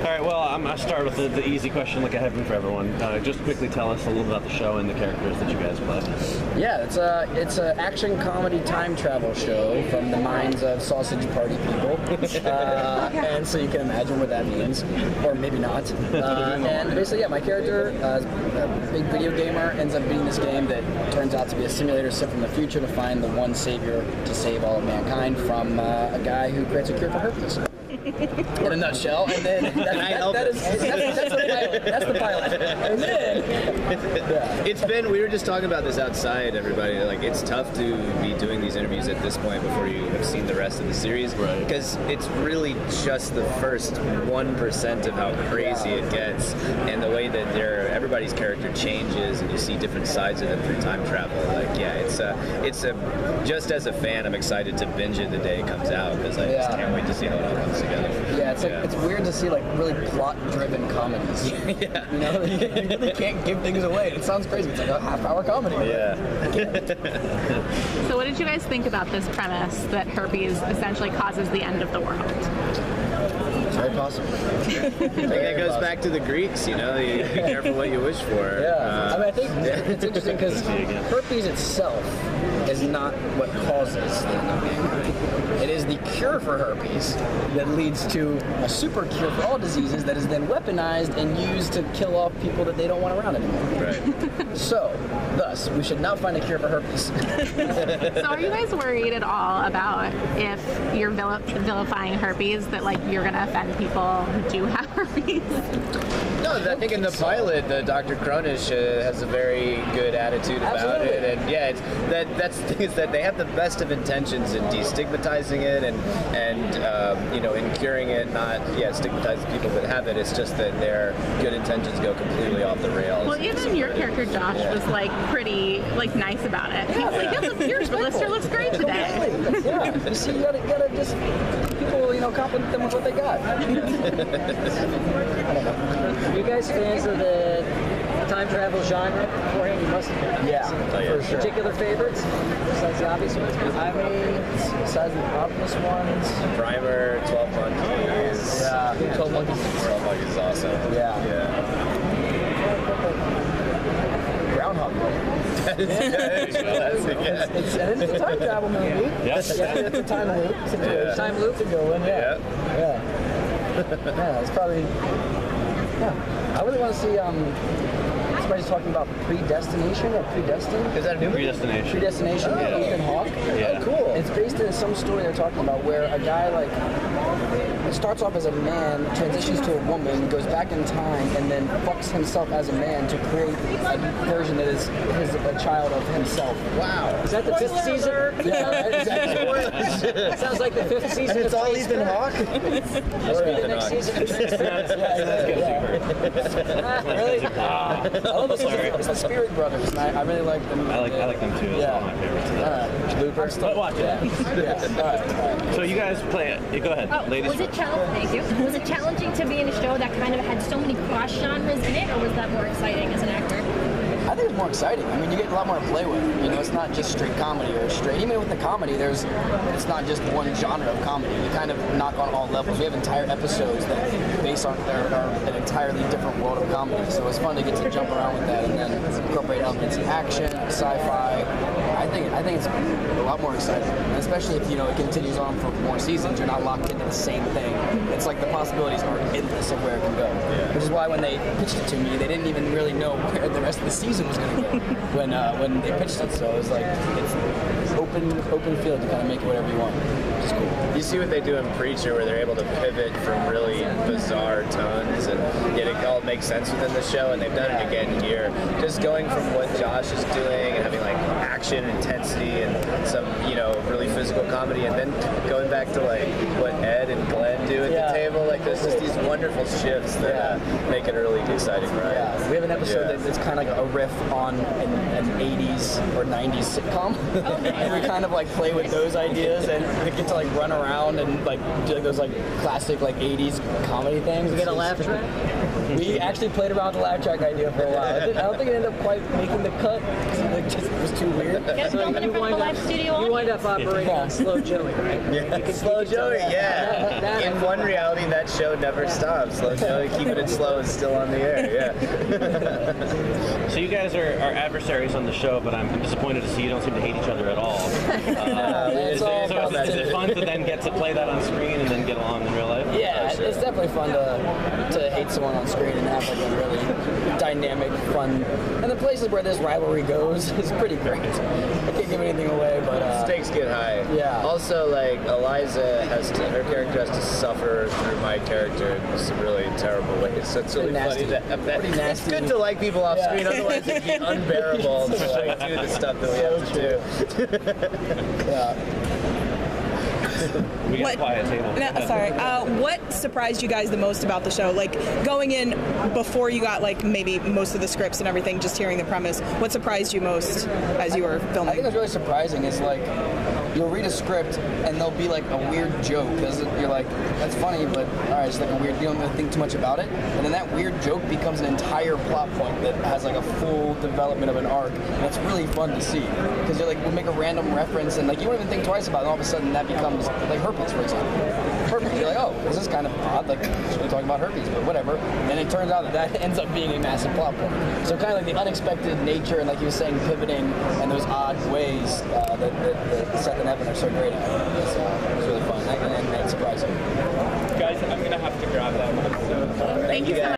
right, well, I'm going to start with the easy question like I have been for everyone. Just quickly tell us a little about the show and the characters that you guys play. Yeah, it's an action comedy time travel show from the minds of sausage party people. And so you can imagine what that means, or maybe not. And basically, yeah, my character, a big video gamer, ends up beating this game that turns out to be a simulator sent from the future to find the one savior to save all of mankind from a guy who creates a cure for herpes. In a nutshell, and then that's the pilot. And then it's been, we were just talking about this outside, everybody, like it's tough to be doing these interviews at this point before you have seen the rest of the series, because it's really just the first 1% of how crazy it gets, and the way that everybody's character changes and you see different sides of them through time travel. Like, yeah, it's just as a fan, I'm excited to binge it the day it comes out, because I just can't wait to see how it all comes together. Yeah, it's weird to see like really plot-driven comedies. Yeah. You know, you really can't give things away. It sounds crazy. It's like a half-hour comedy. Yeah. So what did you guys think about this premise that herpes essentially causes the end of the world? Very possible. I think that goes back to the Greeks, you know, you be careful what you wish for. Yeah. I mean, I think it's interesting because herpes itself is not what causes the end of mankind. It is the cure for herpes that leads to a super cure for all diseases that is then weaponized and used to kill off people that they don't want around anymore. Right. So, thus, we should now find a cure for herpes. So are you guys worried at all about if you're vilifying herpes that like you're going to offend people who do have herpes? No, I think in the pilot, Dr. Kronish has a very good attitude about it, and yeah, that's the thing is that they have the best of intentions in destigmatizing it and you know, in curing it, not stigmatizing people that have it. It's just that their good intentions go completely off the rails. Well, even your character Josh was like pretty like nice about it. He was like, "Yeah, look, your blister looks great today." Yeah, you see, you gotta just people, you know, compliment them with what they got. I don't know. Are you guys fans of the time travel genre beforehand? You must have been. Yeah, for sure. Particular favorites besides the obvious ones? I mean, besides the obvious ones, Primer, 12 Monkeys. Yeah, 12 Monkeys. 12 Monkeys is awesome. Yeah. Groundhog Day. It's a time travel movie. Yes. Yeah, it's a time loop. It's time loop to go in. Yeah. It's probably. Yeah. I really want to see. Somebody's talking about Predestination or Predestined. Is that a new Predestination? Predestination with Ethan Hawke. Yeah. Oh, cool. It's based in some story they're talking about where a guy like starts off as a man, transitions to a woman, goes back in time, and then fucks himself as a man to create a version that is a child of himself. Wow. Is that the fifth season? Yeah, exactly. Sounds like the fifth season. And it's all Ethan Hawke? Must be the next season of Transparent. Really? I love it's the Spirit Brothers, and I really like them. I like them too. It's one of my favorites. Looper. But watch it. All right. So you guys play it. Go ahead, ladies. Thank you. Was it challenging to be in a show that kind of had so many cross genres in it, or was that more exciting as an actor? I think it's more exciting. I mean, you get a lot more to play with. You know, it's not just straight comedy or straight. Even with the comedy, it's not just one genre of comedy. You kind of knock on all levels. We have entire episodes that based on an entirely different world of comedy. So it's fun to get to jump around with that and then incorporate elements of action, sci-fi. I think it's a lot more exciting, and especially if it continues on for more seasons. You're not locked into the same thing. It's like the possibilities are endless of where it can go. Yeah. Which is why when they pitched it to me, they didn't even really know where the rest of the season was going to go when they pitched it. So it was like it's open field to kind of make it whatever you want. Which is cool. You see what they do in Preacher, where they're able to pivot from really bizarre tones and yet it all makes sense within the show, and they've done it again here. Just going from what Josh is doing and having like action, intensity, and some really physical comedy, and then going back to like what Ed and Glenn do at the table. Like there's just these wonderful shifts that make it a really exciting ride. Yeah. We have an episode that's kind of like a riff on an 80s or 90s sitcom. And we kind of like play with those ideas, and we get to like run around and like do like those like classic like 80s comedy things. You get a laugh track? We actually played around the laugh track idea for a while. I don't think it ended up quite making the cut because it was too weird. So you wind up operating on Slow Joey, right? Yeah. Slow Joey, In one reality, that show never stop. Slow, keeping it slow is still on the air. Yeah. So you guys are adversaries on the show, but I'm disappointed to see you don't seem to hate each other at all. It's all about Is it fun to then get to play that on screen and then get along in real life? Yeah, it's definitely fun to hate someone on screen and have like a really dynamic, fun, and the places where this rivalry goes is pretty great. I can't give anything away, but Stakes get high. Yeah. Also, like Eliza her character has to suffer through my character in some really terrible ways. So it's really funny to have that. Pretty nasty. It's good to like people off screen, otherwise it'd be unbearable to like do the stuff that we have to do. yeah. We got a quiet table. No, sorry. What surprised you guys the most about the show? Like going in before you got like maybe most of the scripts and everything, just hearing the premise. What surprised you most as you were I think filming? what's really surprising is like you'll read a script and there'll be like a weird joke because you're like, that's funny, but all right, it's like a weird. You don't really think too much about it, and then that weird joke becomes an entire plot point that has like a full development of an arc, and it's really fun to see because you're like, we'll make a random reference and like you won't even think twice about it, and all of a sudden that becomes like herpes, for example. Herpes, you're like, oh, this is kind of odd, like should we talk about herpes, but whatever. And it turns out that ends up being a massive plot point. So kind of like the unexpected nature and like you were saying, pivoting and those odd ways that Seth and Evan are so great at. So it was really fun and surprising. Guys, I'm gonna have to grab that one. So. Thank you so much.